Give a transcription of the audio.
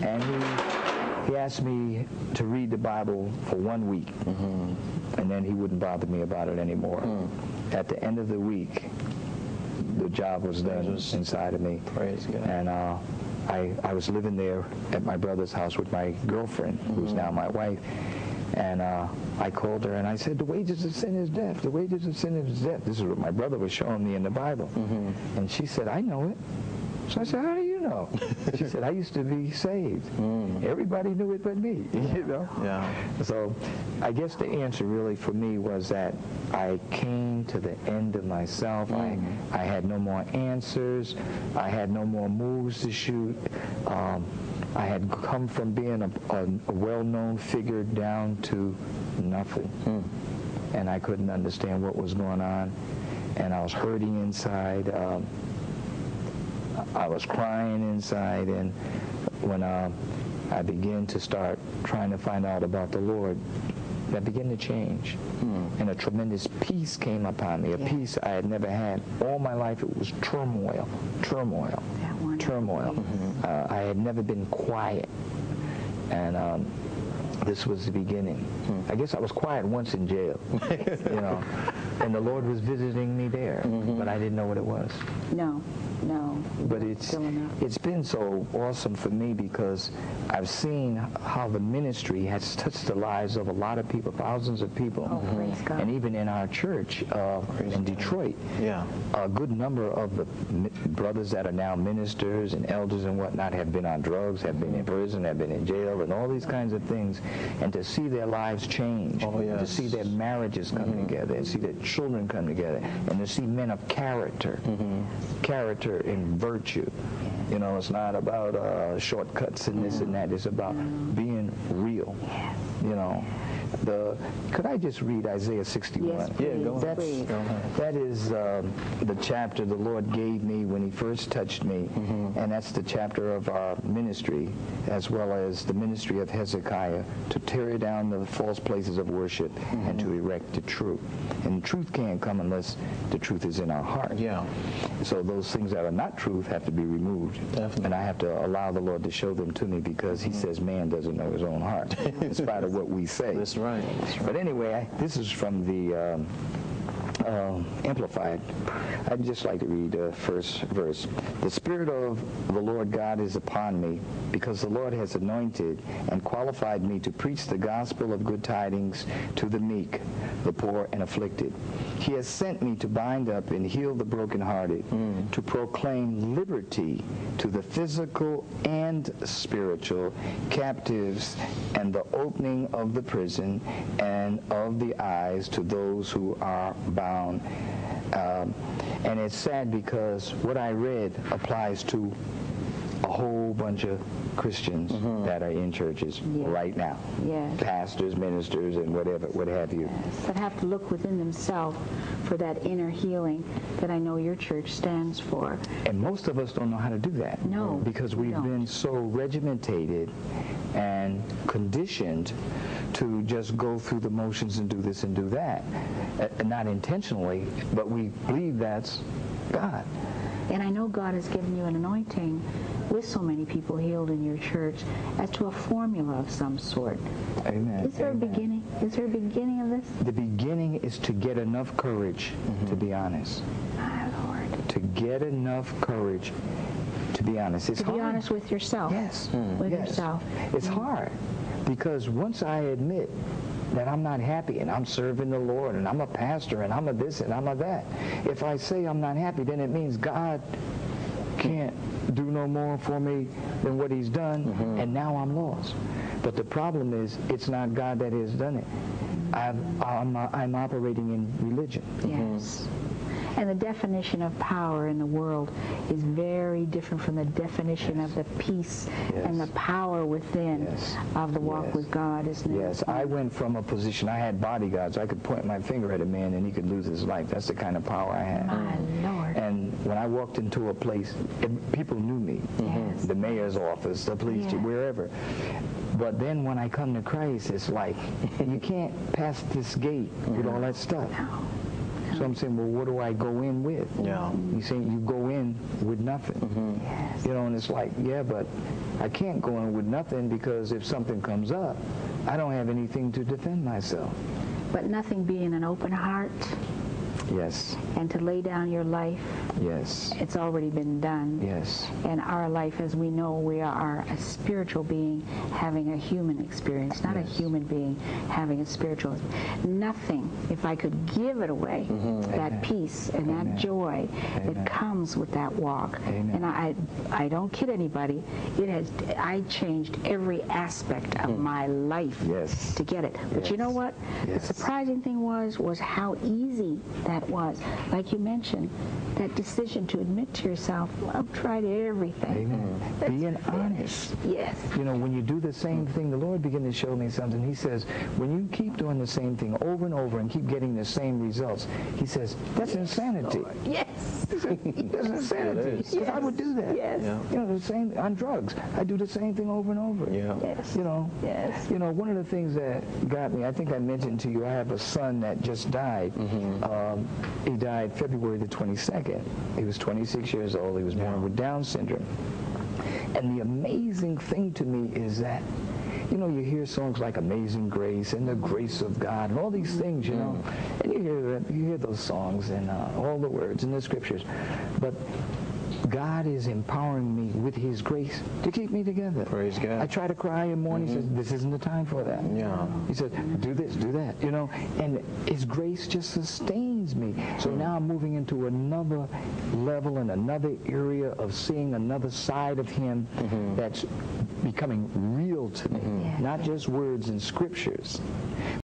And he asked me to read the Bible for 1 week, and then he wouldn't bother me about it anymore. At the end of the week, the job was done inside of me. Praise God. And I was living there at my brother's house with my girlfriend, who's now my wife. And I called her and I said, the wages of sin is death. The wages of sin is death. This is what my brother was showing me in the Bible. And she said, I know it. So I said, how do you know? She said, I used to be saved. Everybody knew it but me, you know? Yeah. So I guess the answer really for me was that I came to the end of myself. I had no more answers. I had no more moves to shoot. I had come from being a well-known figure down to nothing. And I couldn't understand what was going on. And I was hurting inside. I was crying inside, and when I began to start trying to find out about the Lord, that began to change. And a tremendous peace came upon me, a peace I had never had. All my life it was turmoil. I had never been quiet. And this was the beginning. I guess I was quiet once in jail, you know, and the Lord was visiting me there, but I didn't know what it was. No. But it's been so awesome for me because I've seen how the ministry has touched the lives of a lot of people, thousands of people. Praise God. And even in our church in Detroit, a good number of the brothers that are now ministers and elders and whatnot have been on drugs, have been in prison, have been in jail, and all these kinds of things. And to see their lives change, to see their marriages come together, and see their children come together, and to see men of character, character and virtue. You know, it's not about shortcuts and this and that. It's about being real. You know, could I just read Isaiah 61? Yes, please. Yeah, go ahead. That is the chapter the Lord gave me when he first touched me, and that's the chapter of our ministry, as well as the ministry of Hezekiah, to tear down the false places of worship and to erect the truth. And truth can't come unless the truth is in our heart. Yeah. So those things that are not truth have to be removed. Definitely. And I have to allow the Lord to show them to me, because he says man doesn't know his own heart, in spite of what we say. That's right. But anyway, this is from the Amplified. I'd just like to read the first verse. The Spirit of the Lord God is upon me, because the Lord has anointed and qualified me to preach the gospel of good tidings to the meek, the poor and afflicted. He has sent me to bind up and heal the brokenhearted, to proclaim liberty to the physical and spiritual captives, and the opening of the prison and of the eyes to those who are bound. And it's sad because what I read applies to a whole bunch of Christians that are in churches right now. Pastors, ministers, and whatever, what have you. That have to look within themselves for that inner healing that I know your church stands for. And most of us don't know how to do that. No. Because we've been so regimentated and conditioned to just go through the motions and do this and do that. Not intentionally, but we believe that's God. And I know God has given you an anointing with so many people healed in your church as to a formula of some sort. Amen. Is there a beginning? Is there a beginning of this? The beginning is to get enough courage to be honest. My Lord. To get enough courage to be honest. It's hard. To be honest with yourself. Yes. With yes. yourself. It's hard because once I admit that I'm not happy and I'm serving the Lord and I'm a pastor and I'm a this and I'm a that, if I say I'm not happy, then it means God can't do no more for me than what he's done, and now I'm lost. But the problem is, it's not God that has done it. I'm operating in religion. Yes. And the definition of power in the world is very different from the definition of the peace and the power within of the walk with God, isn't it? Yes, I went from a position, I had bodyguards. I could point my finger at a man and he could lose his life. That's the kind of power I had. My Lord. And when I walked into a place, people knew me. Yes. The mayor's office, the police chief, wherever. But then when I come to Christ, it's like, you can't pass this gate with all that stuff. No. So I'm saying, well, what do I go in with? Yeah. You saying you go in in with nothing. Yes. You know, and it's like, yeah, but I can't go in with nothing because if something comes up, I don't have anything to defend myself. But nothing being an open heart Yes. and to lay down your life, Yes. it's already been done. Yes. And our life, as we know, we are a spiritual being having a human experience, not a human being having a spiritual. Nothing, if I could give it away, that peace and that joy that comes with that walk. Amen. And I don't kid anybody. I changed every aspect of my life Yes. to get it. But you know what? Yes. The surprising thing was how easy that was. Like you mentioned, that decision to admit to yourself, I've tried everything. Amen. Being honest. Yes. You know, when you do the same thing, the Lord began to show me something. He says, when you keep doing the same thing over and over and keep getting the same results, he says, that's insanity. Yes. That's insanity. Because I would do that. Yes. Yeah. You know, the same on drugs. I do the same thing over and over. Yeah. Yes. You know. Yes. You know, one of the things that got me, I think I mentioned to you, I have a son that just died. He died February the 22nd. He was 26 years old. He was born with Down syndrome. And the amazing thing to me is that, you know, you hear songs like Amazing Grace and the Grace of God and all these things, you know, and you hear those songs and all the words in the scriptures. But God is empowering me with his grace to keep me together. Praise God. I try to cry in the morning. He says, this isn't the time for that. Yeah. He says, do this, do that, you know. And his grace just sustains me. So now I'm moving into another level and another area of seeing another side of him that's becoming real to me. Not just words and scriptures,